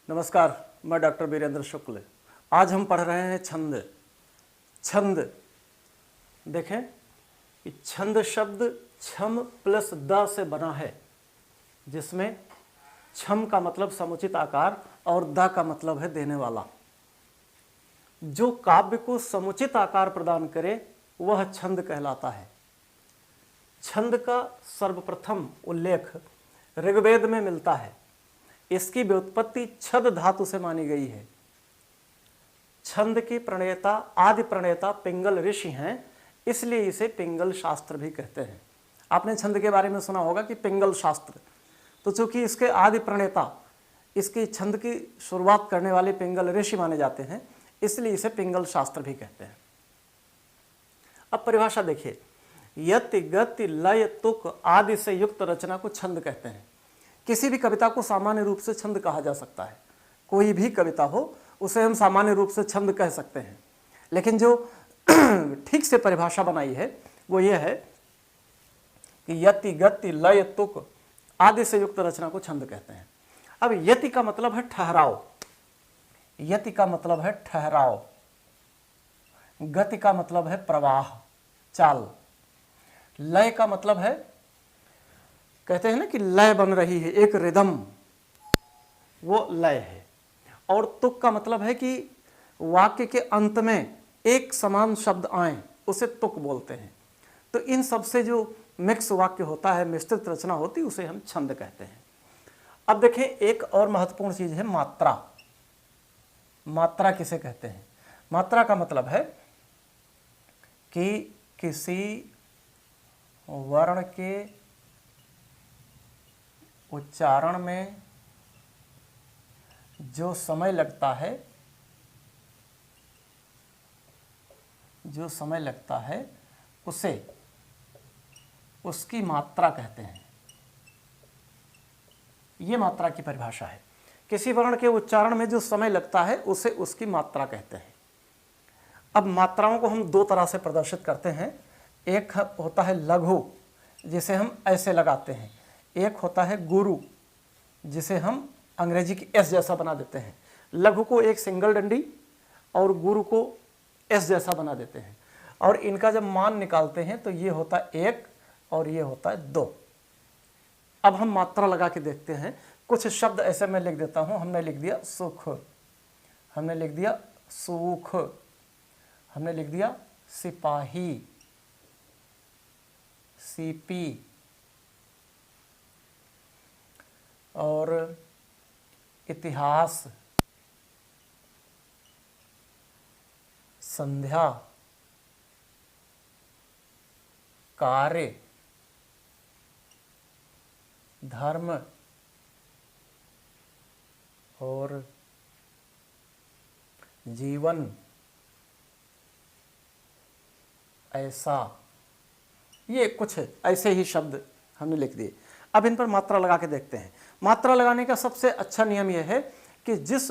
नमस्कार, मैं डॉक्टर वीरेंद्र शुक्ल। आज हम पढ़ रहे हैं छंद। छंद देखें कि छंद शब्द छम प्लस द से बना है, जिसमें छम का मतलब समुचित आकार और द का मतलब है देने वाला। जो काव्य को समुचित आकार प्रदान करे वह छंद कहलाता है। छंद का सर्वप्रथम उल्लेख ऋग्वेद में मिलता है। इसकी व्युत्पत्ति छद धातु से मानी गई है। छंद के प्रणेता आदि प्रणेता पिंगल ऋषि हैं, इसलिए इसे पिंगल शास्त्र भी कहते हैं। आपने छंद के बारे में सुना होगा कि पिंगल शास्त्र, तो चूंकि इसके आदि प्रणेता, इसकी छंद की शुरुआत करने वाले पिंगल ऋषि माने जाते हैं, इसलिए इसे पिंगल शास्त्र भी कहते हैं। अब परिभाषा देखिए, यति गति लय तुक आदि से युक्त रचना को छंद कहते हैं। किसी भी कविता को सामान्य रूप से छंद कहा जा सकता है। कोई भी कविता हो उसे हम सामान्य रूप से छंद कह सकते हैं, लेकिन जो ठीक से परिभाषा बनाई है वो ये है कि यति गति लय तुक आदि से युक्त रचना को छंद कहते हैं। अब यति का मतलब है ठहराव, यति का मतलब है ठहराव, गति का मतलब है प्रवाह, चाल, लय का मतलब है, कहते हैं ना कि लय बन रही है, एक रिदम, वो लय है। और तुक का मतलब है कि वाक्य के अंत में एक समान शब्द आए, उसे तुक बोलते हैं। तो इन सब से जो मिक्स वाक्य होता है, मिश्रित रचना होती है, उसे हम छंद कहते हैं। अब देखें, एक और महत्वपूर्ण चीज है मात्रा। मात्रा किसे कहते हैं? मात्रा का मतलब है कि किसी वर्ण के उच्चारण में जो समय लगता है, जो समय लगता है उसे उसकी मात्रा कहते हैं। ये मात्रा की परिभाषा है। किसी वर्ण के उच्चारण में जो समय लगता है उसे उसकी मात्रा कहते हैं। अब मात्राओं को हम दो तरह से प्रदर्शित करते हैं। एक होता है लघु, जिसे हम ऐसे लगाते हैं। एक होता है गुरु, जिसे हम अंग्रेजी की एस जैसा बना देते हैं। लघु को एक सिंगल डंडी और गुरु को एस जैसा बना देते हैं, और इनका जब मान निकालते हैं तो ये होता है 1 और ये होता है 2। अब हम मात्रा लगा के देखते हैं। कुछ शब्द ऐसे मैं लिख देता हूं। हमने लिख दिया सुख, हमने लिख दिया सूख, हमने लिख दिया सिपाही, सीपी, और इतिहास, संध्या, कार्य, धर्म और जीवन, ऐसा। ये कुछ ऐसे ही शब्द हमने लिख दिए। अब इन पर मात्रा लगा के देखते हैं। मात्रा लगाने का सबसे अच्छा नियम यह है कि जिस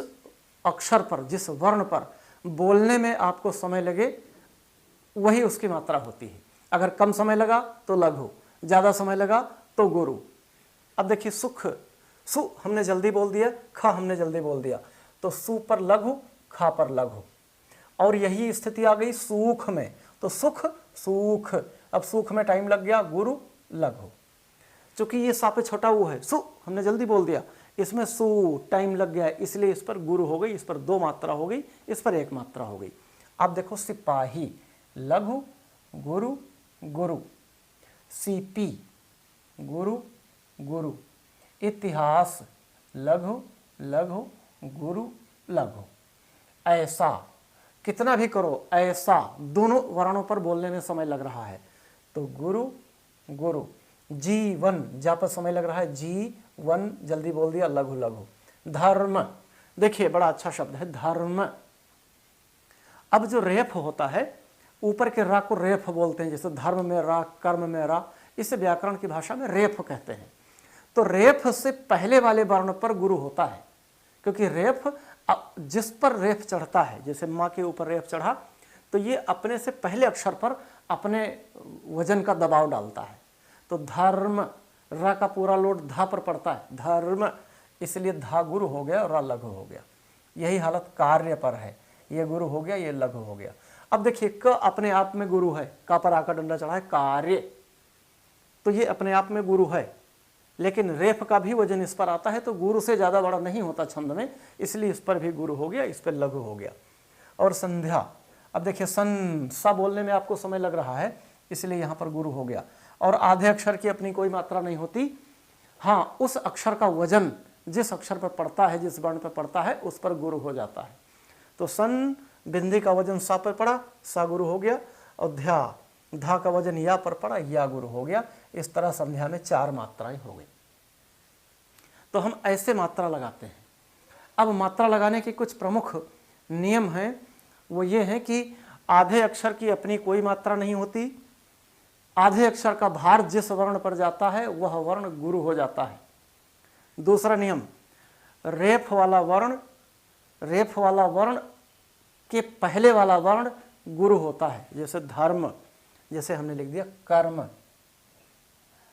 अक्षर पर, जिस वर्ण पर बोलने में आपको समय लगे वही उसकी मात्रा होती है। अगर कम समय लगा तो लघु, ज़्यादा समय लगा तो गुरु। अब देखिए, सुख, सु हमने जल्दी बोल दिया, ख हमने जल्दी बोल दिया, तो सु पर लघु, खा पर लघु। और यही स्थिति आ गई सूख में, तो सुख सूख। अब सूख में टाइम लग गया, गुरु लघु। चूंकि ये सा पे छोटा वो है, सु हमने जल्दी बोल दिया, इसमें सु टाइम लग गया, इसलिए इस पर गुरु हो गई, इस पर 2 मात्रा हो गई, इस पर 1 मात्रा हो गई। अब देखो, सिपाही, लघु गुरु गुरु, सीपी गुरु गुरु, इतिहास लघु लघु गुरु लघु, ऐसा। कितना भी करो, ऐसा दोनों वर्णों पर बोलने में समय लग रहा है, तो गुरु गुरु। जीवन, जहाँ पर समय लग रहा है, जीवन जल्दी बोल दिया, लघु लघु। धर्म, देखिए बड़ा अच्छा शब्द है धर्म। अब जो रेफ होता है, ऊपर के रा को रेफ बोलते हैं, जैसे धर्म में रा, कर्म में रा, इसे व्याकरण की भाषा में रेफ कहते हैं। तो रेफ से पहले वाले वर्ण पर गुरु होता है, क्योंकि रेफ, जिस पर रेफ चढ़ता है, जैसे माँ के ऊपर रेफ चढ़ा, तो ये अपने से पहले अक्षर पर अपने वजन का दबाव डालता है। तो धर्म, र का पूरा लोड ध पर पड़ता है, धर्म, इसलिए धा गुरु हो गया और रा लघु हो गया। यही हालत कार्य पर है, ये गुरु हो गया, ये लघु हो गया। अब देखिए क अपने आप में गुरु है, का पर आकर डंडा चढ़ा है कार्य, तो ये अपने आप में गुरु है, लेकिन रेफ का भी वजन इस पर आता है तो गुरु से ज़्यादा बड़ा नहीं होता छंद में, इसलिए इस पर भी गुरु हो गया, इस पर लघु हो गया। और संध्या, अब देखिए सन सा बोलने में आपको समय लग रहा है, इसलिए यहाँ पर गुरु हो गया। और आधे अक्षर की अपनी कोई मात्रा नहीं होती, हाँ उस अक्षर का वजन जिस अक्षर पर पड़ता है, जिस वर्ण पर पड़ता है, उस पर गुरु हो जाता है। तो सन बिंदी का वजन सा पर पड़ा, सा गुरु हो गया, और ध्या धा का वजन या पर पड़ा, या गुरु हो गया। इस तरह संध्या में 4 मात्राएं हो गई। तो हम ऐसे मात्रा लगाते हैं। अब मात्रा लगाने के कुछ प्रमुख नियम हैं, वो ये हैं कि आधे अक्षर की अपनी कोई मात्रा नहीं होती, आधे अक्षर का भार जिस वर्ण पर जाता है वह वर्ण गुरु हो जाता है। दूसरा नियम, रेफ वाला वर्ण के पहले वाला वर्ण गुरु होता है, जैसे धर्म, जैसे हमने लिख दिया कर्म।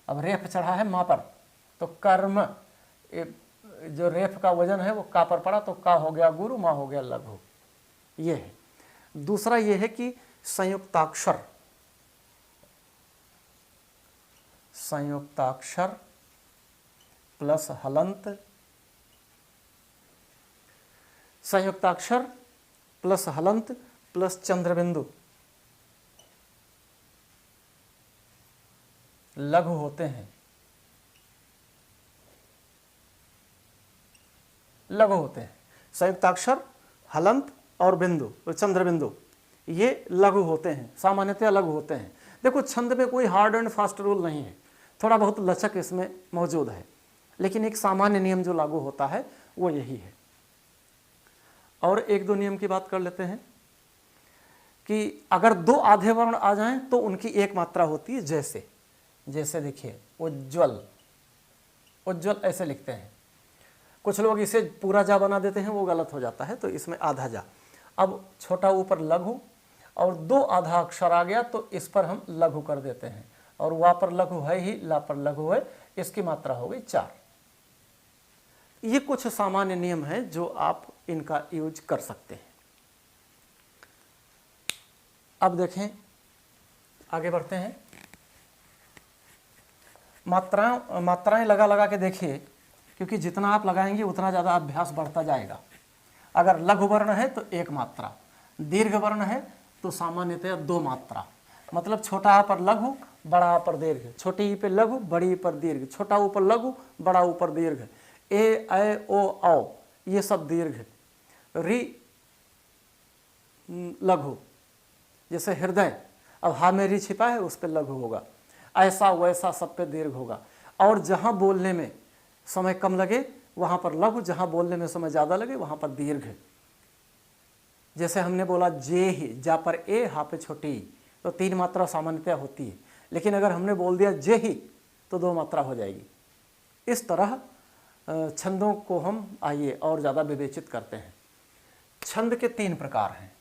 अब रेफ चढ़ा है माँ पर, तो कर्म, जो रेफ का वजन है वो का पर पड़ा, तो का हो गया गुरु, माँ हो गया लघु, ये है। दूसरा ये है कि संयुक्ताक्षर प्लस हलंत, संयुक्ताक्षर प्लस हलंत प्लस चंद्रबिंदु लघु होते हैं, संयुक्ताक्षर, हलंत और बिंदु, चंद्रबिंदु, ये लघु होते हैं, सामान्यतः लघु होते हैं। देखो छंद में कोई हार्ड एंड फास्ट रूल नहीं है, थोड़ा बहुत लचक इसमें मौजूद है, लेकिन एक सामान्य नियम जो लागू होता है वो यही है। और 1-2 नियम की बात कर लेते हैं कि अगर 2 आधे वर्ण आ जाएं तो उनकी एक मात्रा होती है, जैसे देखिए उज्ज्वल ऐसे लिखते हैं, कुछ लोग इसे पूरा जा बना देते हैं, वो गलत हो जाता है, तो इसमें आधा जा। अब छोटा ऊपर लघु और 2 आधा अक्षर आ गया तो इस पर हम लघु कर देते हैं, और वा पर लघु है ही, ला पर लघु है, इसकी मात्रा हो गई 4। ये कुछ सामान्य नियम हैं जो आप इनका यूज कर सकते हैं। अब देखें, आगे बढ़ते हैं। मात्राएं लगा के देखिए, क्योंकि जितना आप लगाएंगे उतना ज़्यादा अभ्यास बढ़ता जाएगा। अगर लघु वर्ण है तो 1 मात्रा, दीर्घ वर्ण है तो सामान्यतः 2 मात्रा, मतलब छोटा आ पर लघु, बड़ा आ पर दीर्घ, छोटी ई पे लघु, बड़ी ई पर दीर्घ, छोटा ऊ पर लघु, बड़ा ऊ पर दीर्घ, ए ऐ ओ औ ये सब दीर्घ, री लघु, जैसे हृदय, अब हा में री छिपा है उस पर लघु होगा, ऐसा वैसा सब पे दीर्घ होगा। और जहाँ बोलने में समय कम लगे वहाँ पर लघु, जहाँ बोलने में समय ज़्यादा लगे वहाँ पर दीर्घ। जैसे हमने बोला जे ही, जा पर ए, हा पे छोटी, तो 3 मात्रा सामान्यतः होती है, लेकिन अगर हमने बोल दिया जे ही तो 2 मात्रा हो जाएगी। इस तरह छंदों को हम आइए और ज़्यादा विवेचित करते हैं। छंद के 3 प्रकार हैं।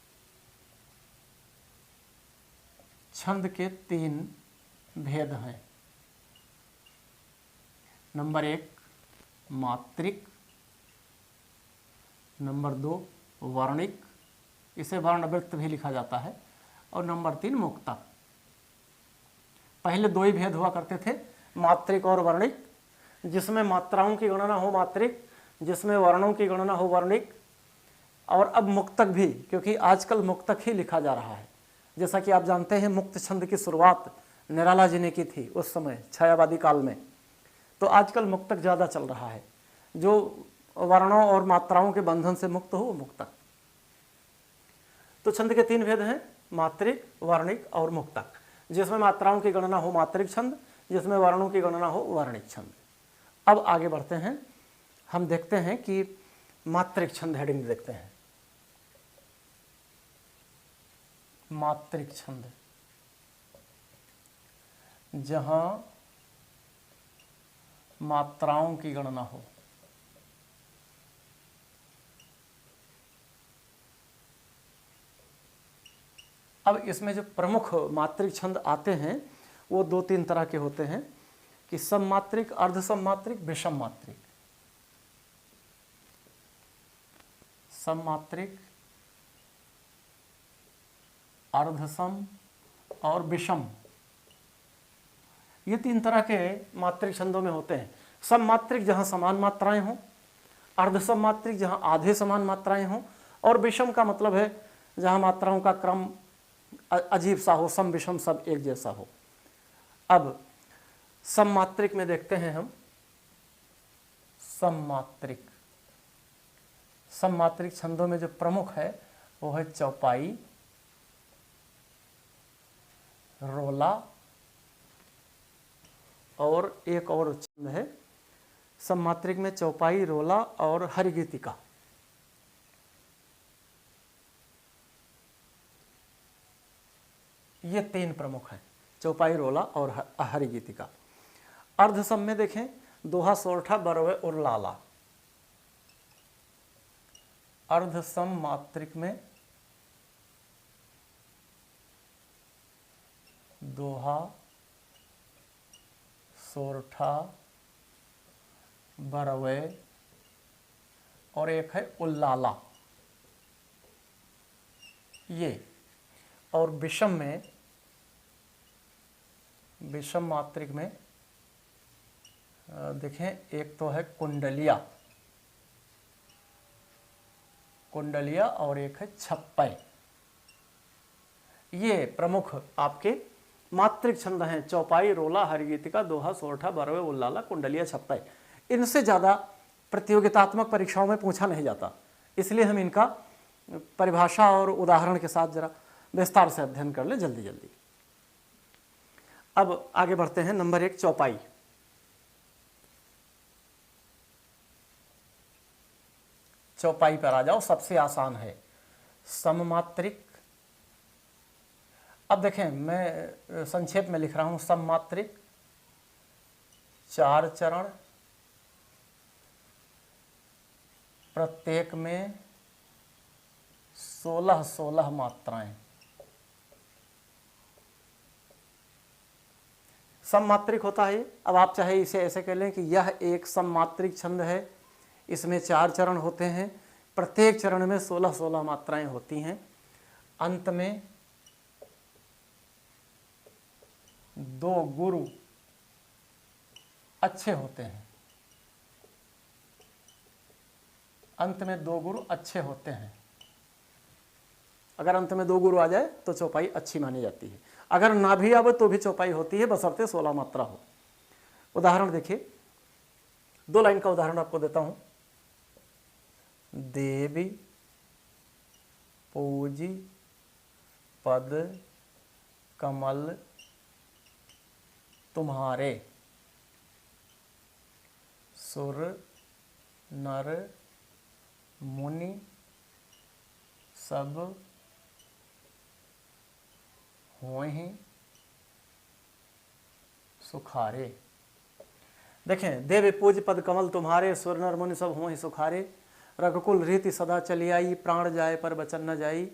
छंद के 3 भेद हैं। नंबर 1 मात्रिक, नंबर 2 वर्णिक, इसे वर्णवृत्त भी लिखा जाता है, और नंबर 3 मुक्तक। पहले 2 ही भेद हुआ करते थे, मात्रिक और वर्णिक, जिसमें मात्राओं की गणना हो मात्रिक, जिसमें वर्णों की गणना हो वर्णिक, और अब मुक्तक भी, क्योंकि आजकल मुक्तक ही लिखा जा रहा है। जैसा कि आप जानते हैं मुक्त छंद की शुरुआत निराला जी ने की थी उस समय छायावादी काल में, तो आजकल मुक्तक ज़्यादा चल रहा है, जो वर्णों और मात्राओं के बंधन से मुक्त हो वो मुक्तक। तो छंद के 3 भेद हैं, मात्रिक, वर्णिक और मुक्तक। जिसमें मात्राओं की गणना हो मात्रिक छंद, जिसमें वर्णों की गणना हो वर्णिक छंद। अब आगे बढ़ते हैं, हम देखते हैं कि मात्रिक छंद हेडिंग देखते हैं। मात्रिक छंद, जहां मात्राओं की गणना हो। अब इसमें जो प्रमुख मात्रिक छंद आते हैं वो 2-3 तरह के होते हैं कि सममात्रिक, अर्ध सममात्रिक, विषम मात्रिक। सममात्रिक, अर्धसम और विषम, ये 3 तरह के मात्रिक छंदों में होते हैं। सममात्रिक जहाँ समान मात्राएं हों, अर्धसम मात्रिक जहाँ आधे समान मात्राएं हों, और विषम का मतलब है जहाँ मात्राओं का क्रम अजीब सा हो, सम विषम सब एक जैसा हो। अब सममात्रिक में देखते हैं हम, सममात्रिक, सममात्रिक छंदों में जो प्रमुख है वो है चौपाई, रोला, और एक और छंद है सममात्रिक में चौपाई, रोला और हरिगीतिका। ये 3 प्रमुख हैं, चौपाई, रोला और हरिगीतिका। अर्धसम में देखें दोहा, सोरठा, बरवे और लाला। अर्धसम मात्रिक में दोहा, सोरठा, बरवे और एक है उल्लाला, ये। और विषम में, विषम मात्रिक में देखें एक तो है कुंडलिया, कुंडलिया और एक है छप्पै। ये प्रमुख आपके मात्रिक छंद हैं, चौपाई, रोला, हरिगीतिका, दोहा, सोरठा, बरवे, उल्लाला, कुंडलिया, छप्पै। इनसे ज़्यादा प्रतियोगितात्मक परीक्षाओं में पूछा नहीं जाता, इसलिए हम इनका परिभाषा और उदाहरण के साथ जरा विस्तार से अध्ययन कर ले जल्दी जल्दी। अब आगे बढ़ते हैं। नंबर 1 चौपाई। चौपाई पर आ जाओ, सबसे आसान है। सममात्रिक, अब देखें मैं संक्षेप में लिख रहा हूं, सममात्रिक 4 चरण, प्रत्येक में 16-16 मात्राएं। सममात्रिक होता है। अब आप चाहे इसे ऐसे कह लें कि यह एक सममात्रिक छंद है, इसमें 4 चरण होते हैं, प्रत्येक चरण में 16-16 मात्राएं होती हैं, अंत में 2 गुरु अच्छे होते हैं, अंत में 2 गुरु अच्छे होते हैं। अगर अंत में 2 गुरु आ जाए तो चौपाई अच्छी मानी जाती है, अगर ना भी आवे तो भी चौपाई होती है, बशर्ते 16 मात्रा हो। उदाहरण देखिए, 2 लाइन का उदाहरण आपको देता हूं। देवी पूजी पद कमल तुम्हारे, सुर नर मुनि सब होहि सुखारे। देखें, देव पूज पद कमल तुम्हारे, सुर नर मुनि सब होहि सुखारे, रघुकुल रीति सदा चली आई, प्राण जाए पर वचन न जाई,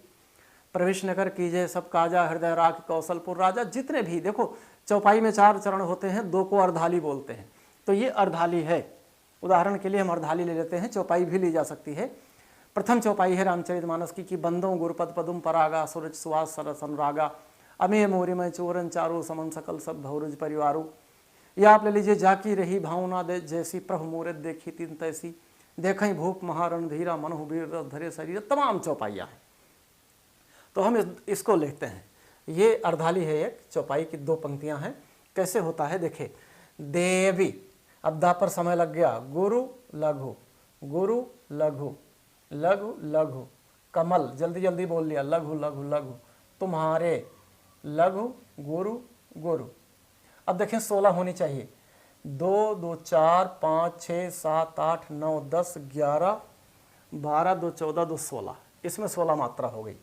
प्रवेश नगर कीजिए सब काजा, हृदय राख कौशलपुर राजा। जितने भी देखो, चौपाई में 4 चरण होते हैं, 2 को अर्धाली बोलते हैं, तो ये अर्धाली है। उदाहरण के लिए हम अर्धाली ले लेते हैं, चौपाई भी ली जा सकती है। प्रथम चौपाई है रामचरितमानस की, कि बंदों गुरुपद पदुम परागा, सूरज सुहास सरस अनुरागा, अमे मोरिमय चोरन चारू, समन सकल सब भौरुज परिवारू। या आप ले लीजिए, जाकी रही भावना दे जैसी, प्रभु मूरत देखी तीन तैसी, देखें भूख महारण धीरा, मनहु वीर रस धरे शरीर। तमाम चौपाइयाँ हैं, तो हम इसको लिखते हैं। ये अर्धाली है, एक चौपाई की 2 पंक्तियाँ हैं। कैसे होता है देखे, देवी, अब दा पर समय लग गया, गुरु लघु, गुरु लघु, लघु लघु, कमल जल्दी जल्दी बोल लिया, लघु लघु लघु, तुम्हारे, लघु गुरु गुरु। अब देखें 16 होनी चाहिए, 2 2 4 5 6 7 8 9 10 11 12 2 14 2 16, इसमें 16 मात्रा हो गई,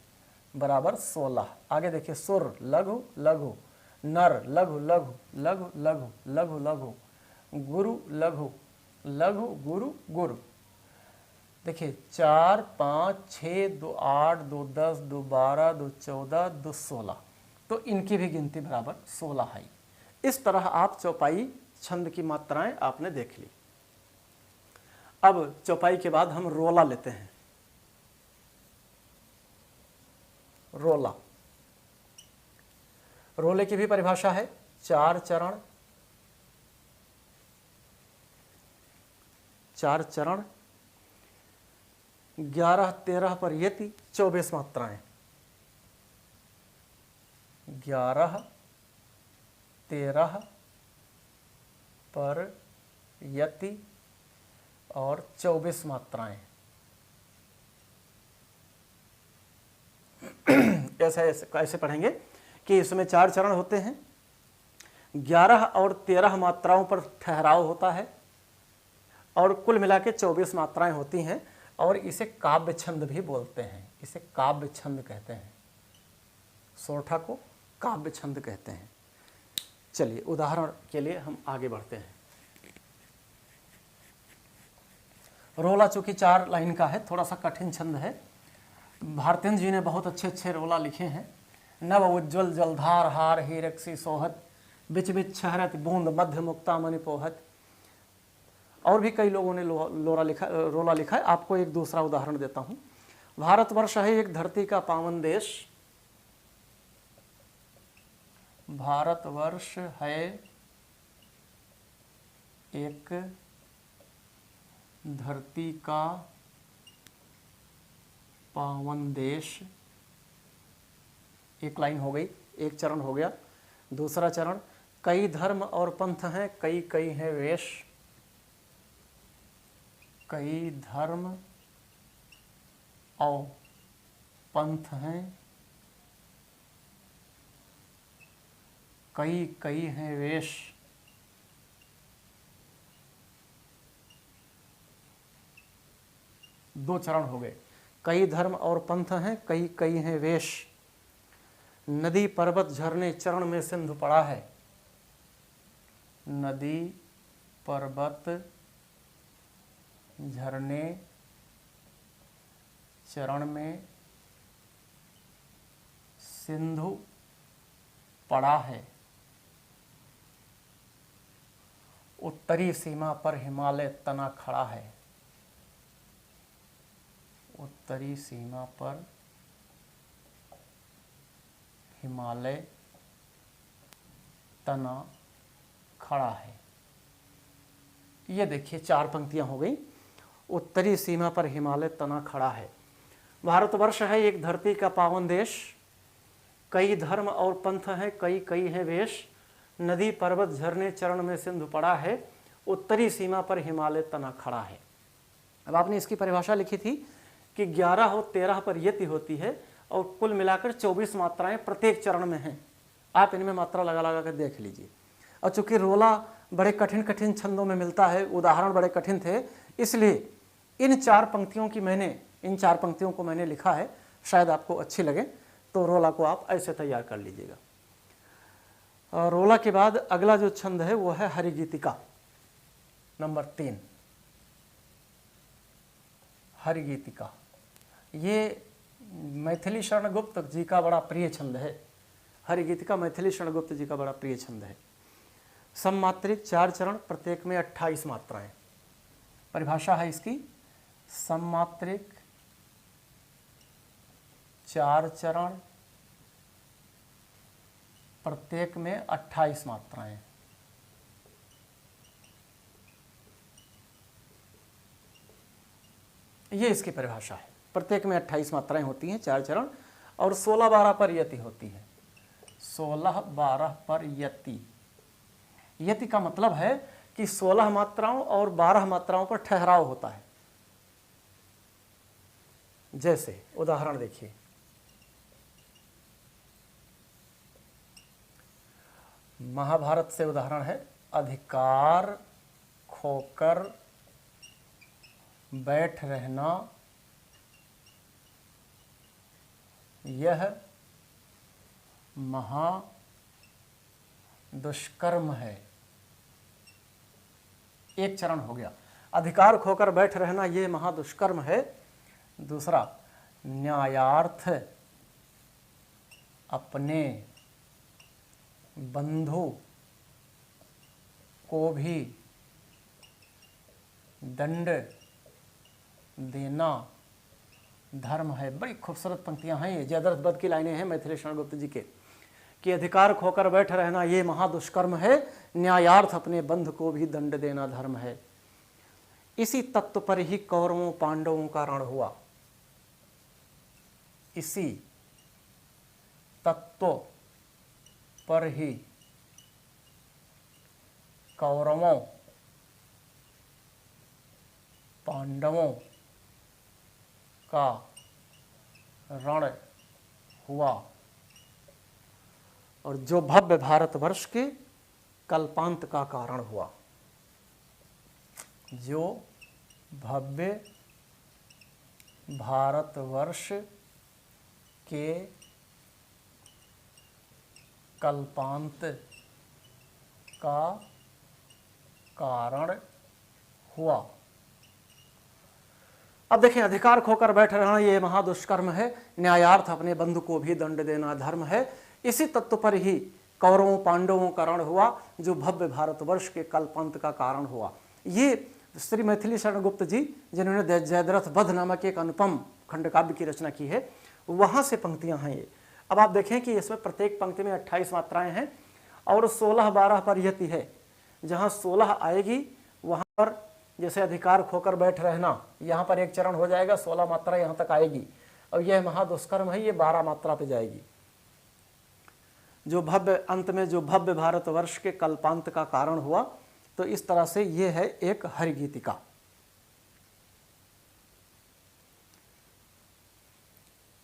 बराबर 16। आगे देखिए, सुर लघु लघु, नर लघु लघु लघु लघु लघु लघु, गुरु लघु लघु गुरु गुरु। देखिए 4 5 6 2 8 2 10 2 12 2 14 2 16, तो इनकी भी गिनती बराबर 16 है। इस तरह आप चौपाई छंद की मात्राएं आपने देख ली। अब चौपाई के बाद हम रोला लेते हैं। रोला। रोले की भी परिभाषा है 4 चरण, 4 चरण, 11-13 पर यति, 24 मात्राएं। 11-13 पर यति और 24 मात्राएं। ऐसे पढ़ेंगे कि इसमें 4 चरण होते हैं, 11 और 13 मात्राओं पर ठहराव होता है और कुल मिला के 24 मात्राएं होती हैं और इसे काव्य छंद भी बोलते हैं। इसे काव्य छंद कहते हैं, सोरठा को काव्य छंद कहते हैं। चलिए उदाहरण के लिए हम आगे बढ़ते हैं। रोला चूंकि 4 लाइन का है, थोड़ा सा कठिन छंद है। भारतेंद्र जी ने बहुत अच्छे अच्छे रोला लिखे हैं। नव उज्ज्वल जलधार हार हीरक्सी सोहत, बिच बिच छहरत बूंद मध्य मुक्ता मणि पोहत। और भी कई लोगों ने रोला लिखा है। आपको एक दूसरा उदाहरण देता हूं। भारतवर्ष है एक धरती का पावन देश। भारतवर्ष है एक धरती का पावन देश। एक लाइन हो गई, एक चरण हो गया। दूसरा चरण, कई धर्म और पंथ हैं, कई कई हैं वेश। कई धर्म और पंथ हैं, कई कई हैं वेश। दो चरण हो गए। कई धर्म और पंथ हैं, कई कई हैं वेश। नदी पर्वत झरने चरण में सिंधु पड़ा है। नदी पर्वत झरने चरण में सिंधु पड़ा है। उत्तरी सीमा पर हिमालय तना खड़ा है। उत्तरी सीमा पर हिमालय तना खड़ा है। ये देखिए 4 पंक्तियां हो गई। उत्तरी सीमा पर हिमालय तना खड़ा है। भारतवर्ष है एक धरती का पावन देश। कई धर्म और पंथ हैं, कई कई हैं वेश। नदी पर्वत झरने चरण में सिंधु पड़ा है। उत्तरी सीमा पर हिमालय तना खड़ा है। अब आपने इसकी परिभाषा लिखी थी कि 11 और 13 पर यति होती है और कुल मिलाकर 24 मात्राएं प्रत्येक चरण में हैं। आप इनमें मात्रा लगा लगा कर देख लीजिए। और चूंकि रोला बड़े कठिन कठिन छंदों में मिलता है, उदाहरण बड़े कठिन थे, इसलिए इन 4 पंक्तियों को मैंने लिखा है। शायद आपको अच्छी लगे तो रोला को आप ऐसे तैयार कर लीजिएगा। और रोला के बाद अगला जो छंद है वो है हरिगीतिका नंबर 3। हरिगीतिका ये मैथिली शरण गुप्त जी का बड़ा प्रिय छंद है। हरिगीतिका मैथिली शरण गुप्त जी का बड़ा प्रिय छंद है। सममात्रिक 4 चरण, प्रत्येक में 28 मात्राएं। परिभाषा है इसकी, सममात्रिक 4 चरण, प्रत्येक में 28 मात्राएं। ये इसकी परिभाषा है। प्रत्येक में 28 मात्राएं होती हैं, 4 चरण, और 16-12 पर यति होती है। 16-12 पर यति। यति का मतलब है कि 16 मात्राओं और 12 मात्राओं पर ठहराव होता है। जैसे उदाहरण देखिए, महाभारत से उदाहरण है, अधिकार खोकर बैठ रहना यह महा दुष्कर्म है। एक चरण हो गया। अधिकार खोकर बैठ रहना ये महादुष्कर्म है। दूसरा, न्यायार्थ अपने बंधु को भी दंड देना धर्म है। बड़ी खूबसूरत पंक्तियां हैं ये, जयद्रथ वध की लाइनें हैं मैथिली शरण गुप्त जी के, कि अधिकार खोकर बैठ रहना ये महादुष्कर्म है, न्यायार्थ अपने बंधु को भी दंड देना धर्म है। इसी तत्व पर ही कौरवों पांडवों का रण हुआ, इसी तत्व पर ही कौरवों पांडवों का रण हुआ, और जो भव्य भारतवर्ष के कल्पांत का कारण हुआ। जो भव्य भारतवर्ष के कल्पांत का कारण हुआ। अब देखें, अधिकार खोकर बैठ रहना ये महादुष्कर्म है, न्यायार्थ अपने बंधु को भी दंड देना धर्म है। इसी तत्व पर ही कौरवों पांडवों का रण हुआ, जो भव्य भारतवर्ष के कल्पांत का कारण हुआ। ये श्री मैथिली शरण गुप्त जी, जिन्होंने जयद्रथ वध नामक एक अनुपम खंडकाव्य की रचना की है, वहां से पंक्तियां हैं ये। अब आप देखें कि इसमें प्रत्येक पंक्ति में 28 मात्राएं हैं और 16-12 पर यति है। जहां 16 आएगी वहां पर जैसे अधिकार खोकर बैठ रहना, यहाँ पर एक चरण हो जाएगा, 16 मात्रा यहाँ तक आएगी, और यह महादुष्कर्म है, ये 12 मात्रा पे जाएगी। जो भव्य, अंत में जो भव्य भारतवर्ष के कल्पांत का कारण हुआ। तो इस तरह से ये है एक हरिगीतिका।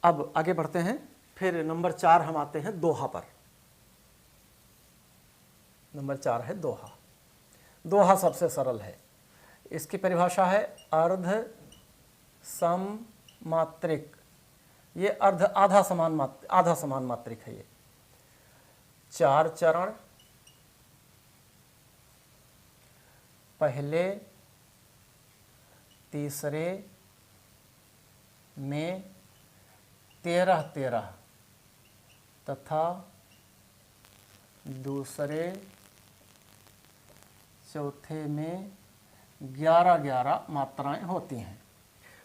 अब आगे बढ़ते हैं, फिर नंबर 4 हम आते हैं दोहा पर। नंबर 4 है दोहा। दोहा सबसे सरल है। इसकी परिभाषा है अर्ध सममात्रिक। ये अर्ध आधा समान मात्रिक है। ये 4 चरण, पहले तीसरे में 13-13 तथा दूसरे चौथे में 11-11 मात्राएं होती हैं।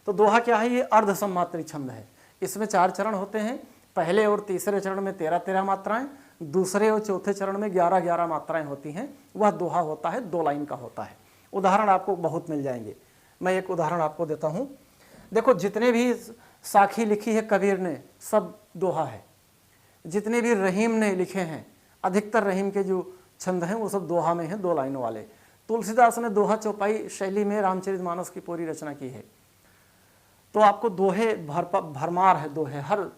तो दोहा क्या है? ये अर्ध सममात्रिक छंद है। इसमें 4 चरण होते हैं। पहले और तीसरे चरण में 13-13 मात्राएं, दूसरे और चौथे चरण में 11-11 मात्राएं होती हैं। वह दोहा होता है, 2 लाइन का होता है। उदाहरण आपको बहुत मिल जाएंगे। मैं एक उदाहरण आपको देता हूँ। देखो, जितने भी साखी लिखी है कबीर ने, सब दोहा है। जितने भी रहीम ने लिखे हैं, अधिकतर रहीम के जो छंद हैं वो सब दोहा में हैं, 2 लाइनों वाले। तुलसीदास ने दोहा चौपाई शैली में रामचरितमानस की पूरी रचना की है। तो आपको दोहे भरमार है। दोहे हर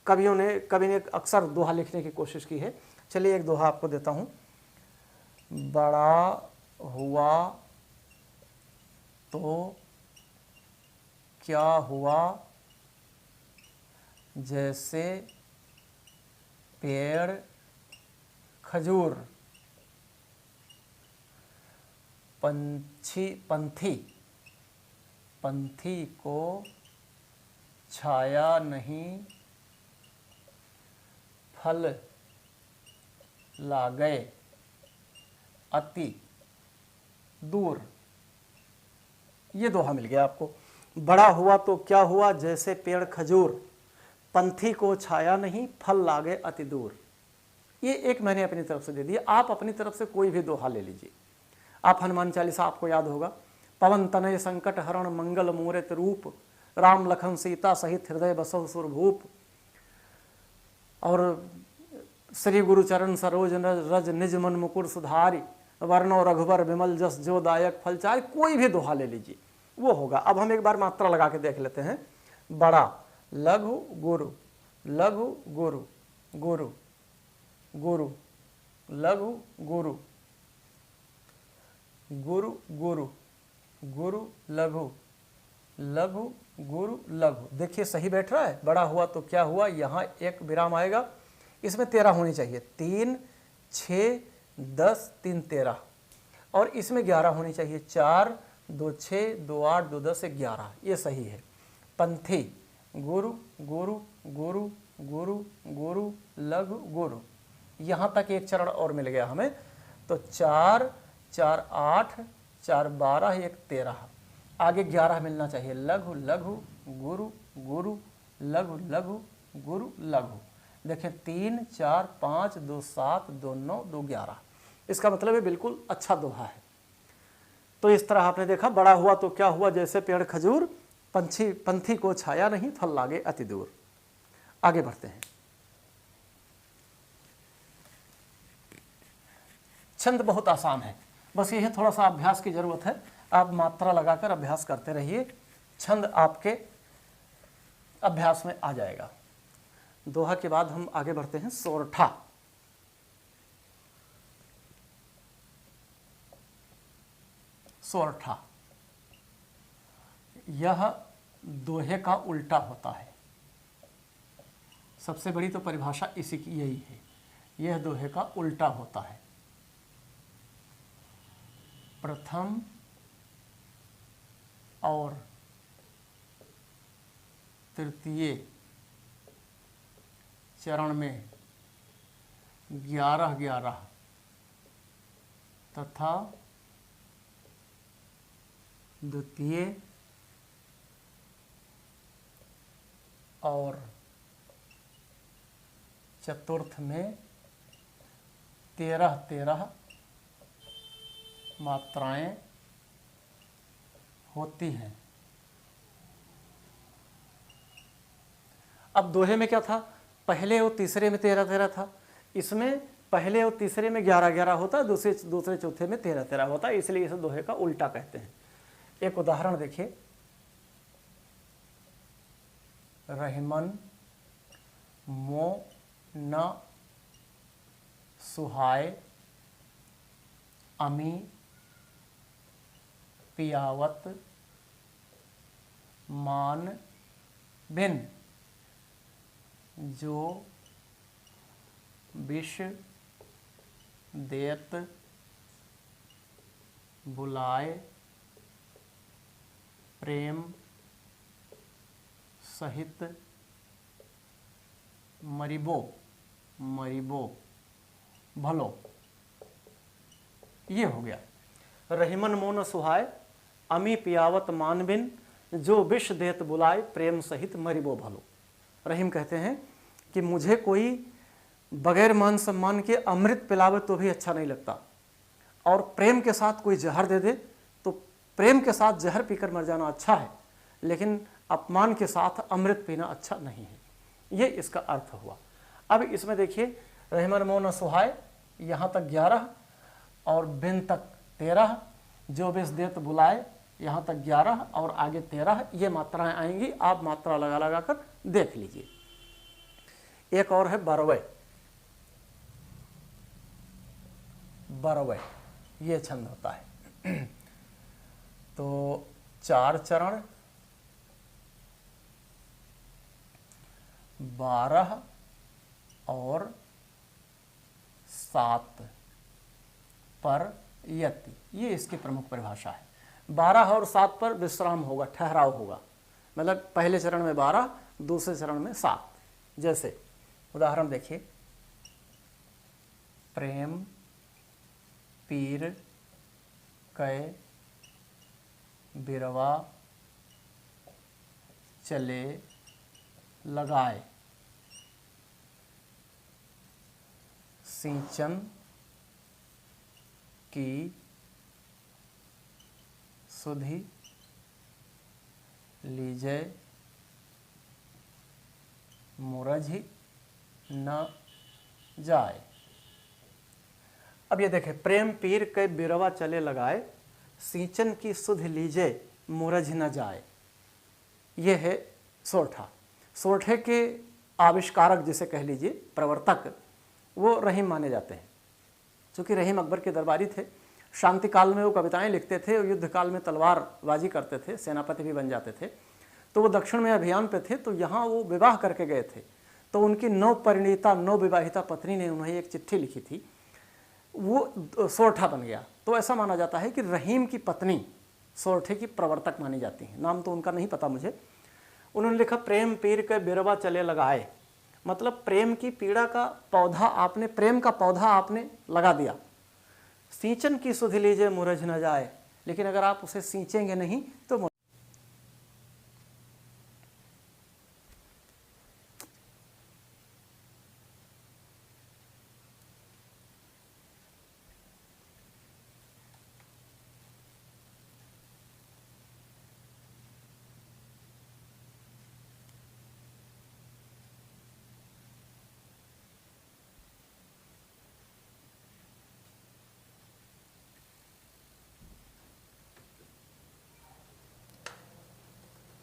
कवि ने अक्सर दोहा लिखने की कोशिश की है। चलिए एक दोहा आपको देता हूँ। बड़ा हुआ तो क्या हुआ, जैसे पेड़ खजूर, पंथी को छाया नहीं, फल लागे अति दूर। ये दोहा मिल गया आपको। बड़ा हुआ तो क्या हुआ, जैसे पेड़ खजूर, पंथी को छाया नहीं, फल लागे अति दूर। ये एक मैंने अपनी तरफ से दे दिया। आप अपनी तरफ से कोई भी दोहा ले लीजिए। आप हनुमान चालीसा आपको याद होगा। पवन तनय संकट हरण मंगल मूर्त रूप, राम लखन सीता सहित हृदय बसव सुरभूप, और श्री गुरु चरण सरोज रज निज मन मुकुर सुधारी, वर्णो रघुबर विमल जस जो दायक फलचारी। कोई भी दोहा ले लीजिए, वो होगा। अब हम एक बार मात्रा लगा के देख लेते हैं। बड़ा, लघु गुरु, लघु गुरु, गुरु गुरु, लघु गुरु, गुरु गुरु, गुरु लघु, लघु गुरु लघु। देखिए सही बैठ रहा है। बड़ा हुआ तो क्या हुआ, यहाँ एक विराम आएगा। इसमें 13 होनी चाहिए। 3, 6, 10, 3, 13, और इसमें 11 होनी चाहिए। 4, 2, 6, 2, 8, 2, 10, 11। ये सही है। पंथी, गुरु गुरु गुरु गुरु गुरु लघु गुरु। यहाँ तक एक चरण और मिल गया हमें। तो 4, 4, 8, 4, 12, 1, 13। आगे 11 मिलना चाहिए। लघु लघु गुरु गुरु लघु लघु गुरु लघु। देखें 3 4 5 2 7 2 9 2 11। इसका मतलब है बिल्कुल अच्छा दोहा है। तो इस तरह आपने देखा, बड़ा हुआ तो क्या हुआ, जैसे पेड़ खजूर, पंथी को छाया नहीं, फल लागे अति दूर। आगे बढ़ते हैं। छंद बहुत आसान है, बस यह थोड़ा सा अभ्यास की जरूरत है। आप मात्रा लगाकर अभ्यास करते रहिए, छंद आपके अभ्यास में आ जाएगा। दोहा के बाद हम आगे बढ़ते हैं। सोरठा। सोरठा यह दोहे का उल्टा होता है। सबसे बड़ी तो परिभाषा इसी की यही है, यह दोहे का उल्टा होता है। प्रथम और तृतीय चरण में 11-11 तथा द्वितीय और चतुर्थ में 13-13 मात्राएं होती हैं। अब दोहे में क्या था, पहले और तीसरे में 13-13 था, इसमें पहले और तीसरे में 11-11 होता है, दूसरे चौथे में 13-13 होता है, इसलिए इसे दोहे का उल्टा कहते हैं। एक उदाहरण देखिए। रहीमन मो न सुहाय अमी पियावत मान बिन, जो विष देत बुलाए प्रेम सहित मरिबो मरिबो भलो। ये हो गया। रहीमन मोन सुहाय अमी पियावत मान बिन, जो विष देत बुलाए प्रेम सहित मरिबो भलो। रहीम कहते हैं कि मुझे कोई बगैर मान सम्मान के अमृत पिलावे तो भी अच्छा नहीं लगता, और प्रेम के साथ कोई जहर दे दे तो प्रेम के साथ जहर पीकर मर जाना अच्छा है, लेकिन अपमान के साथ अमृत पीना अच्छा नहीं है। ये इसका अर्थ हुआ। अब इसमें देखिए, रहमन मोन सुहाय यहाँ तक 11 और बिन तक 13, जो विष देत बुलाए यहाँ तक 11 और आगे 13, ये मात्राएं आएंगी। आप मात्रा लगा लगा कर देख लीजिए। एक और है बरवे। बरवे ये छंद होता है। तो 4 चरण 12 और 7 पर यति, ये इसकी प्रमुख परिभाषा है। 12 और 7 पर विश्राम होगा, ठहराव होगा, मतलब पहले चरण में 12, दूसरे चरण में 7। जैसे उदाहरण देखिए। प्रेम पीर कै बिरवा चले लगाए, सिंचन की सुधि लीजय मुरझि न जाए। अब ये देखें, प्रेम पीर के बिरवा चले लगाए, सिंचन की सुध लीजे मुरझ न जाए। ये है सोरठा। सोरठे के आविष्कारक जिसे कह लीजिए, प्रवर्तक, वो रहीम माने जाते हैं। चूँकि रहीम अकबर के दरबारी थे, शांति काल में वो कविताएं लिखते थे और युद्ध काल में तलवारबाजी करते थे, सेनापति भी बन जाते थे। तो वो दक्षिण में अभियान पे थे, तो यहाँ वो विवाह करके गए थे। तो उनकी नवपरिणीता नवविवाहिता पत्नी ने उन्हें एक चिट्ठी लिखी थी, वो सोरठा बन गया। तो ऐसा माना जाता है कि रहीम की पत्नी सोरठे की प्रवर्तक मानी जाती है। नाम तो उनका नहीं पता मुझे। उन्होंने लिखा, प्रेम पीर के बिरवा चले लगाए, मतलब प्रेम की पीड़ा का पौधा आपने, प्रेम का पौधा आपने लगा दिया। सिंचन की सुध लीजिए मुरझ न जाए, लेकिन अगर आप उसे सींचेंगे नहीं तो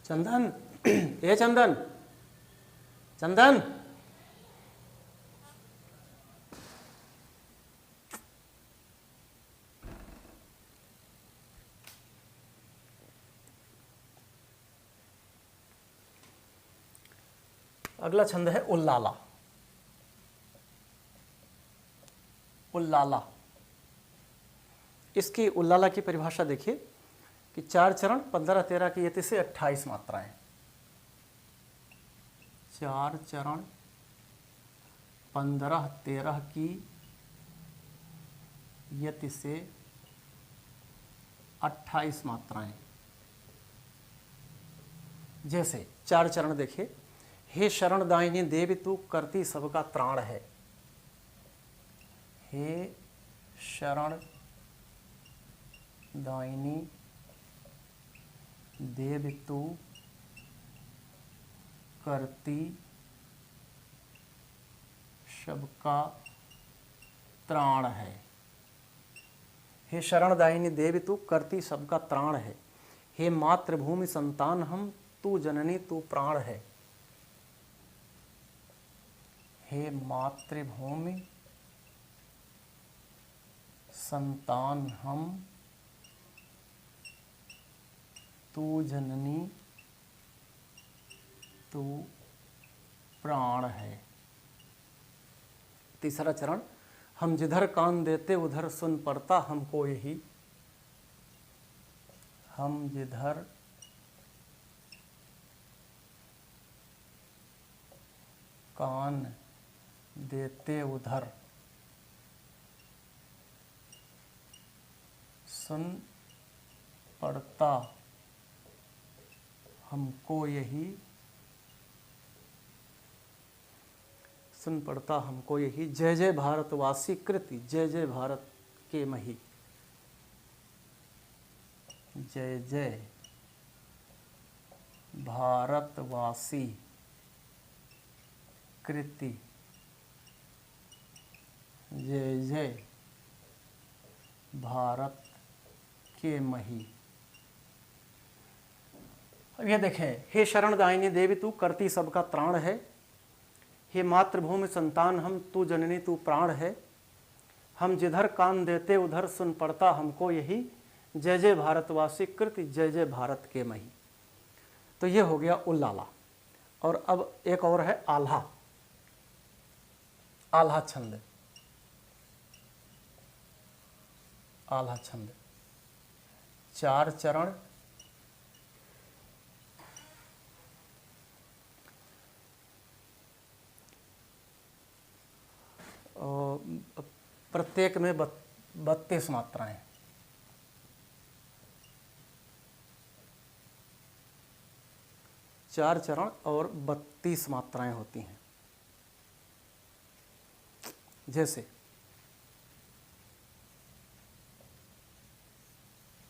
चंदन, ए चंदन, चंदन, अगला छंद है उल्लाला। उल्लाला, इसकी उल्लाला की परिभाषा देखिए कि 4 चरण 15 13 की यति से 28 मात्राएं। 4 चरण 15 13 की यति से 28 मात्राएं। जैसे 4 चरण देखिए, हे शरण दायिनी देवी तू करती सबका त्राण है। हे शरण दायिनी देवी तू करती सबका त्राण है। हे शरण दायिनी देवी तू करती सबका त्राण है। हे मातृभूमि संतान हम तू जननी तू प्राण है। हे मातृभूमि संतान हम तू जननी तू प्राण है। तीसरा चरण, हम जिधर कान देते उधर सुन पड़ता हमको यही। हम जिधर कान देते उधर सुन पड़ता हमको यही। सुन पड़ता हमको यही। जय जय भारतवासी कृति जय जय भारत के मही। जय जय भारतवासी कृति जय जय भारत के मही। अब यह देखें, हे शरण दायिनी देवी तू करती सबका त्राण है। हे मातृभूमि संतान हम तू जननी तू प्राण है। हम जिधर कान देते उधर सुन पड़ता हमको यही। जय जय भारतवासी कृति जय जय भारत के मही। तो ये हो गया उल्लाला। और अब एक और है आल्हा। आल्हा छंद। आल्हा छंद 4 चरण प्रत्येक में 32 मात्राएं। चार चरण और 32 मात्राएं होती हैं। जैसे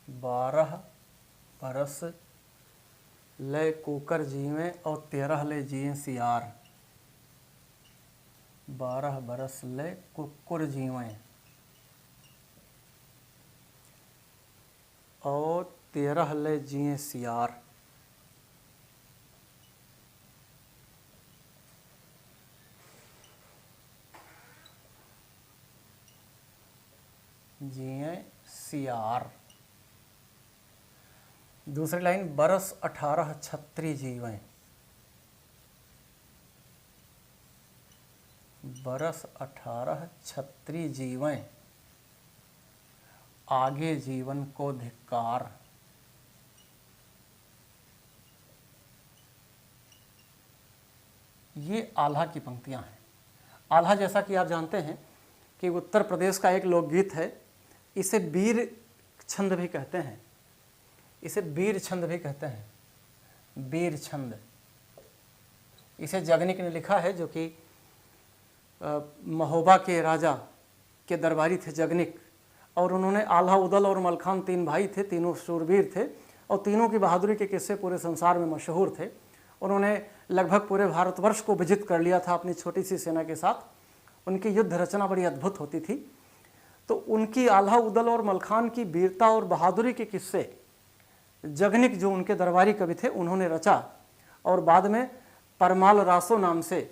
12 बरस लय कुकर जीवें और 13 ले जिए सियार। 12 बरस लय कुकर जीवें और 13 ले जिए सियार। जिए सियार। दूसरी लाइन, बरस 18 छत्री जीवें। बरस 18 छत्री जीवें आगे जीवन को धिक्कार। ये आल्हा की पंक्तियां हैं। आल्हा जैसा कि आप जानते हैं कि उत्तर प्रदेश का एक लोकगीत है। इसे वीर छंद भी कहते हैं, इसे वीर छंद भी कहते हैं, वीर छंद। इसे जगनिक ने लिखा है, जो कि महोबा के राजा के दरबारी थे जगनिक, और उन्होंने आल्हा, उदल और मलखान 3 भाई थे, तीनों शूरवीर थे और तीनों की बहादुरी के किस्से पूरे संसार में मशहूर थे। उन्होंने लगभग पूरे भारतवर्ष को विजित कर लिया था अपनी छोटी सी सेना के साथ। उनकी युद्ध रचना बड़ी अद्भुत होती थी। तो उनकी आल्हा, उदल और मलखान की वीरता और बहादुरी के किस्से जगनिक, जो उनके दरबारी कवि थे, उन्होंने रचा, और बाद में परमाल रासो नाम से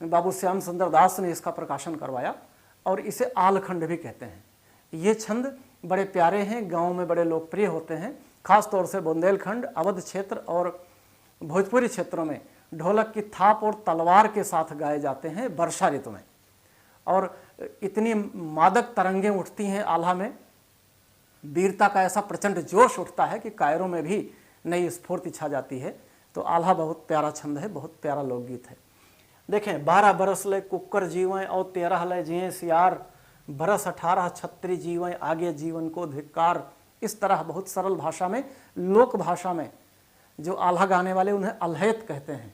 बाबू श्याम सुंदर दास ने इसका प्रकाशन करवाया, और इसे आलखंड भी कहते हैं। ये छंद बड़े प्यारे हैं, गाँव में बड़े लोकप्रिय होते हैं, खास तौर से बुंदेलखंड, अवध क्षेत्र और भोजपुरी क्षेत्रों में ढोलक की थाप और तलवार के साथ गाए जाते हैं वर्षा ऋतु में। और इतनी मादक तरंगें उठती हैं आल्हा में, वीरता का ऐसा प्रचंड जोश उठता है कि कायरों में भी नई स्फूर्ति छा जाती है। तो आल्हा बहुत प्यारा छंद है, बहुत प्यारा लोकगीत है। देखें, 12 बरस ले कुक्कर जीवें और 13 ले जिए सियार, बरस 18 छत्री जीवें आगे जीवन को धिक्कार। इस तरह बहुत सरल भाषा में, लोक भाषा में जो आल्हा गाने वाले उन्हें अलहैत कहते हैं।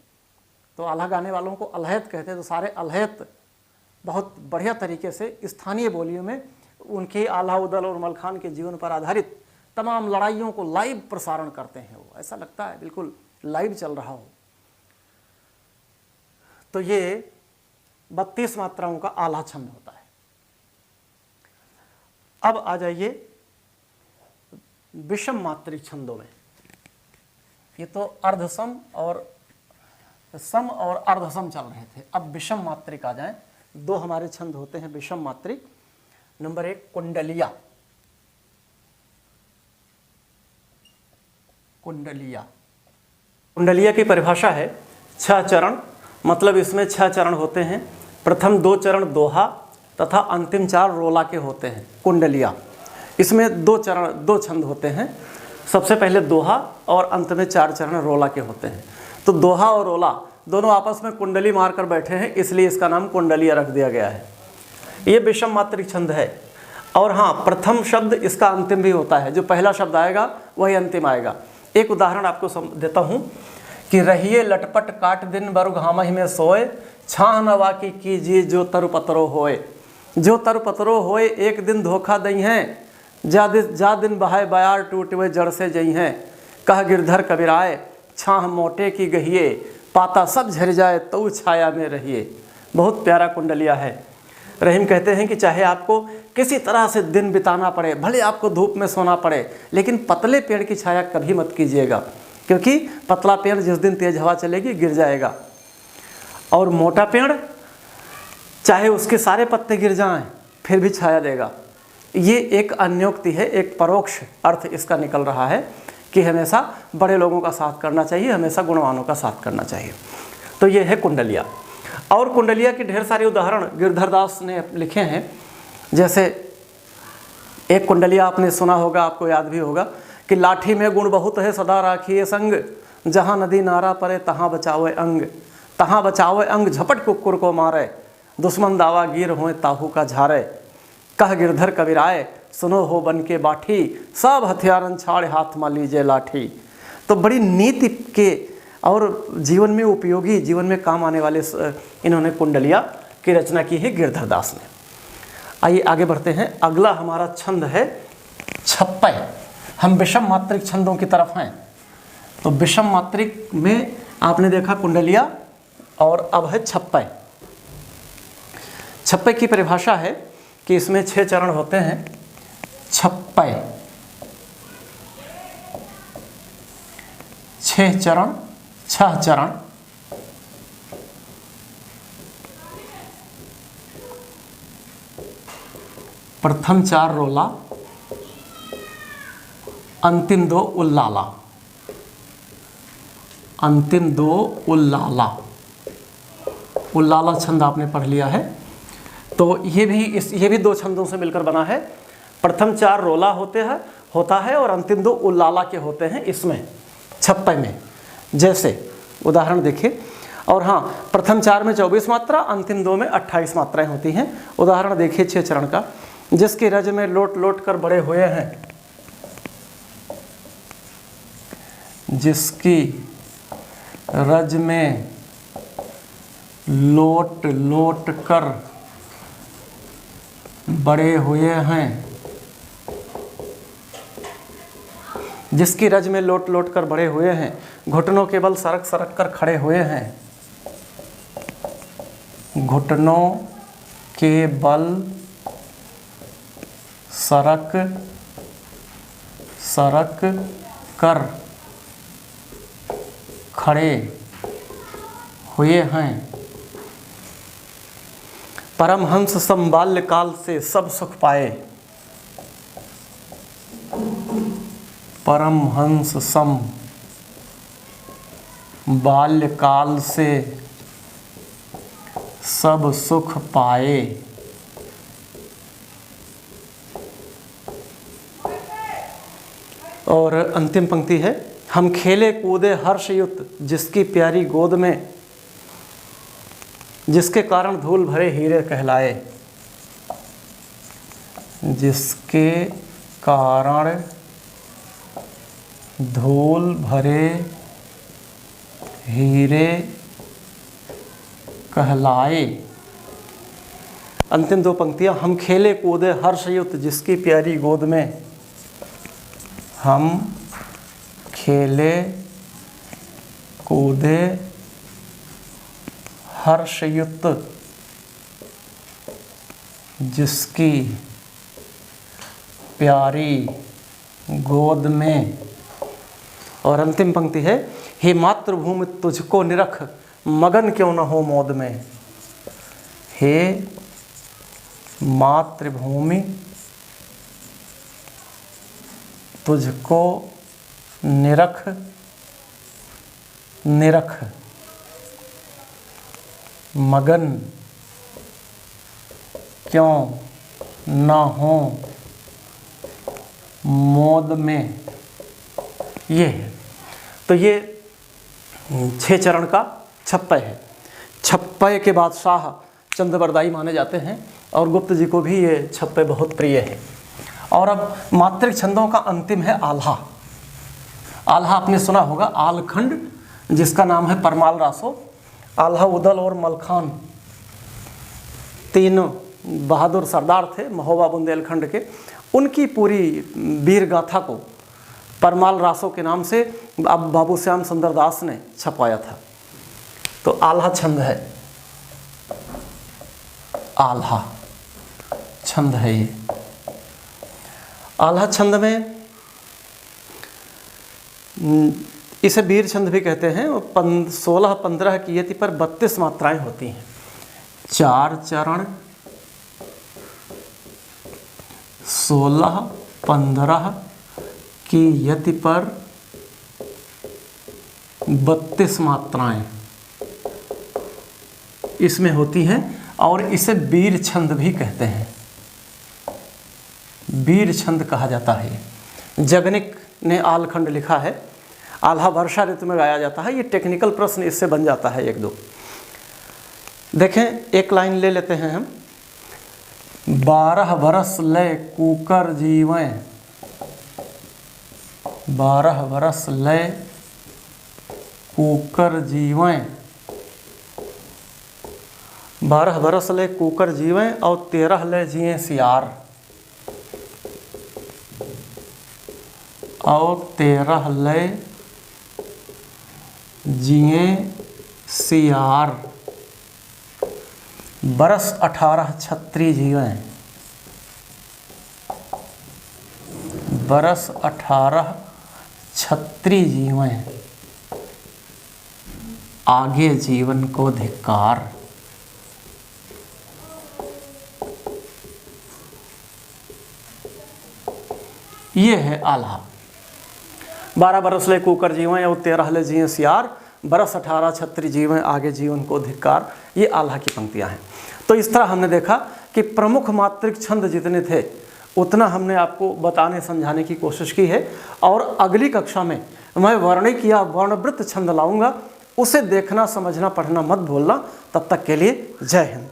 तो आल्हा गाने वालों को अलहैत कहते हैं। तो सारे अलहैत बहुत बढ़िया तरीके से स्थानीय बोलियों में उनके आल्हा, उदल और मलखान के जीवन पर आधारित तमाम लड़ाइयों को लाइव प्रसारण करते हैं। वो ऐसा लगता है बिल्कुल लाइव चल रहा हो। तो ये 32 मात्राओं का आल्हा छंद होता है। अब आ जाइए विषम मात्रिक छंदों में। ये तो अर्धसम और सम और अर्धसम चल रहे थे। अब विषम मात्रिक आ जाएं। 2 हमारे छंद होते हैं विषम मात्रिक। नंबर 1 कुंडलिया। कुंडलिया, कुंडलिया की परिभाषा है 6 चरण, मतलब इसमें 6 चरण होते हैं। प्रथम 2 चरण दोहा तथा अंतिम 4 रोला के होते हैं। कुंडलिया, इसमें 2 छंद होते हैं। सबसे पहले दोहा और अंत में 4 चरण रोला के होते हैं। तो दोहा और रोला दोनों आपस में कुंडली मारकर बैठे हैं, इसलिए इसका नाम कुंडलिया रख दिया गया है। ये विषम मात्रिक छंद है। और हाँ, प्रथम शब्द इसका अंतिम भी होता है। जो पहला शब्द आएगा वही अंतिम आएगा। एक उदाहरण आपको देता हूँ कि रहिए लटपट काट दिन बरु घामहि में सोए, छाह नवा की कीजिए जो तरु पतरो होए। जो तरु पतरो होए एक दिन धोखा दई हैं, जा दिन बहाय बयार टूटवे जड़ से जई हैं। कह गिरधर कबीराए छाह मोटे की गहिए, पाता सब झर जाए तो छाया में रहिए। बहुत प्यारा कुंडलिया है। रहीम कहते हैं कि चाहे आपको किसी तरह से दिन बिताना पड़े, भले आपको धूप में सोना पड़े, लेकिन पतले पेड़ की छाया कभी मत कीजिएगा, क्योंकि पतला पेड़ जिस दिन तेज हवा चलेगी गिर जाएगा, और मोटा पेड़ चाहे उसके सारे पत्ते गिर जाएं फिर भी छाया देगा। ये एक अन्योक्ति है, एक परोक्ष अर्थ इसका निकल रहा है कि हमेशा बड़े लोगों का साथ करना चाहिए, हमेशा गुणवानों का साथ करना चाहिए। तो ये है कुंडलिया। और कुंडलिया के ढेर सारे उदाहरण गिरधर दास ने लिखे हैं। जैसे एक कुंडलिया आपने सुना होगा, आपको याद भी होगा कि लाठी में गुण बहुत है सदा राखिए संग, जहाँ नदी नारा परे तहाँ बचावे अंग। तहाँ बचावे अंग झपट कुक्कुर को मारे, दुश्मन दावा गिर होए ताहू का झारे। कह गिरधर कबीराए सुनो हो बन के बाठी, सब हथियारन छाड़ हाथ में लीजिए लाठी। तो बड़ी नीति के और जीवन में उपयोगी, जीवन में काम आने वाले इन्होंने कुंडलिया की रचना की है गिरधर दास ने। आइए आगे बढ़ते हैं। अगला हमारा छंद है छप्पय। हम विषम मात्रिक छंदों की तरफ हैं। तो विषम मात्रिक में आपने देखा कुंडलिया, और अब है छप्पय। छप्पय की परिभाषा है कि इसमें 6 चरण होते हैं। छप्पय 6 चरण, 6 चरण। प्रथम 4 रोला, अंतिम 2 उल्लाला। अंतिम 2 उल्लाला। उल्लाला छंद आपने पढ़ लिया है। तो ये भी 2 छंदों से मिलकर बना है। प्रथम 4 रोला होता है और अंतिम 2 उल्लाला के होते हैं इसमें छप्पय में। जैसे उदाहरण देखिए। और हाँ, प्रथम 4 में 24 मात्रा, अंतिम 2 में 28 मात्राएं होती हैं। उदाहरण देखिए 6 चरण का। जिसके रज में लोट लोट कर बड़े हुए हैं, जिसकी रज में लोट लोट कर बड़े हुए हैं, जिसकी रज में लोट लोट कर बड़े हुए हैं, घुटनों के बल सरक सरक कर खड़े हुए हैं, घुटनों के बल सरक सरक कर खड़े हुए हैं, परमहंस सम बाल्यकाल से सब सुख पाए, परमहंस सम बाल्यकाल से सब सुख पाए। और अंतिम पंक्ति है, हम खेले कूदे हर्षयुक्त जिसकी प्यारी गोद में, जिसके कारण धूल भरे हीरे कहलाए, जिसके कारण धूल भरे हीरे कहलाए। अंतिम दो पंक्तियां, हम खेले कूदे हर्षयुक्त जिसकी प्यारी गोद में, हम खेले कूदे हर्षयुक्त जिसकी प्यारी गोद में। और अंतिम पंक्ति है, हे मातृभूमि तुझको निरख मगन क्यों न हो मोद में, हे मातृभूमि तुझको निरख निरख मगन क्यों न हो मोद में। ये है, तो ये 6 चरण का छप्पय है। छप्पय के बादशाह चंद्रवरदाई माने जाते हैं और गुप्त जी को भी ये छप्पय बहुत प्रिय है। और अब मात्रिक छंदों का अंतिम है आल्हा। आल्हा आपने सुना होगा, आलखंड जिसका नाम है परमाल रासो। आल्हा उदल और मलखान 3 बहादुर सरदार थे महोबा बुंदेलखंड के, उनकी पूरी वीर गाथा को परमाल रासो के नाम से अब बाबू श्याम सुंदर दास ने छपवाया था। तो आल्हा छंद है, आल्हा छंद है ये। आल्हा छंद में इसे वीर छंद भी कहते हैं। 16-15 की यति पर 32 मात्राएं होती हैं। 4 चरण 16-15 की यति पर 32 मात्राएं इसमें होती हैं और इसे वीर छंद भी कहते हैं। वीर छंद कहा जाता है। जगनिक ने आलखंड लिखा है। आल्हा वर्षा ऋतु में गाया जाता है। ये टेक्निकल प्रश्न इससे बन जाता है 1-2। देखें, एक लाइन ले लेते हैं हम। 12 बरस लय कूकर जीवें, 12 बरस लय कूकर जीवें, 12 बरस लय कूकर जीवें और 13 लय जिए सियार, और 13 लय जिए सियार, बरस 18 छत्री जीवें, बरस 18 छत्री जीवें, आगे जीवन को धिक्कार। ये है आल्हा। 12 बरस ले कूकर जीवें और 13 ले जिए सियार, बरस 18 छत्री जीवें, आगे जीवन को धिक्कार। ये आल्हा की पंक्तियां हैं। तो इस तरह हमने देखा कि प्रमुख मात्रिक छंद जितने थे उतना हमने आपको बताने समझाने की कोशिश की है। और अगली कक्षा में मैं वर्णिक या वर्णवृत्त छंद लाऊंगा। उसे देखना, समझना, पढ़ना मत भूलना। तब तक के लिए जय हिंद।